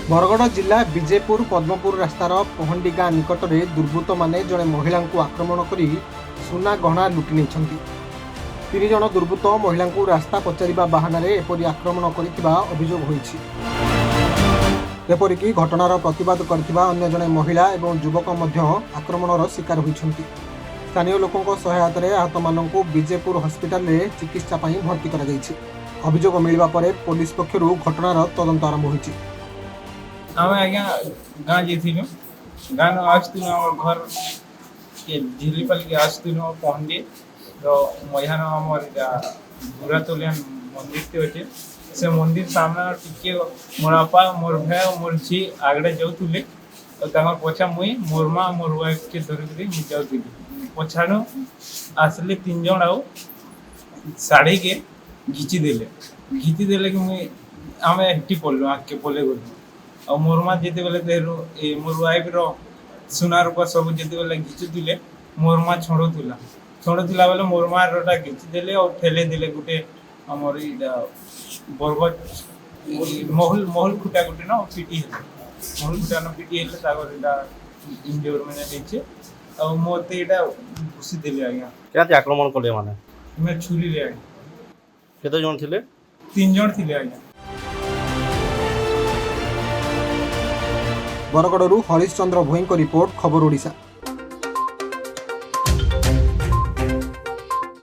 बरगढ़ जिला विजेपुर पद्मपुर रास्तार पहंडी गाँ निकट में दुर्बृत्त माने जड़े महिला आक्रमण कर सुना गहना लुटि नहीं। 3 जण दुर्बृत्त महिला रास्ता पचारिबा बाहाना एपरि आक्रमण करथिबा अभियोग होईछि। एपरिकी घटनार प्रतिवाद करथिबा अन्य जड़े महिला एवं युवक मध्य आक्रमणर शिकार होइछन्ति। स्थानीय लोकों सहायता रे आहत माननकु विजेपुर हस्पिटाल में चिकित्सा पई भर्ती करा जायछि। अभियोग मिलवा परे पुलिस पक्षरु घटनार तदंत आरंभ होईछि। आम आज्ञा गाँ जाइलु गाँ आसतु घर के झिलीपाल के आसतु पहंडी तो मध्यान आमर बुरा तलियान मंदिर अच्छे से मंदिर सामने टिके मोर बापा मोर भाई मोर झी आगड़े जाऊे पछा मुई मोर माँ मोर वाइफ के धरिक जाऊली पछाड़ू आसले 3 जन आउ साड़ी के घिची देले कि मुई आम हेटी पड़लु आगे पले गलु और मोर माँ जिते बेले मोर वाइफ सुना रूपा सब जिते बेले घिचुले मोर माँ छोड़ुला बेले मोर माँ रोटा घिचीदे और ठेले देले गोटे आमर बरगद महल खुटा गोटे ना पिटी महल खुटा न पिटी इंजोरमेंट और मत यहाँ घुषी देले आज्ञा क्या आक्रमण कले माने मैं छुरी रे केते जन थिले 3 जन थिले आज्ञा। बरगढ़ हरीश चंद्र भोई रिपोर्ट खबर ओडिशा।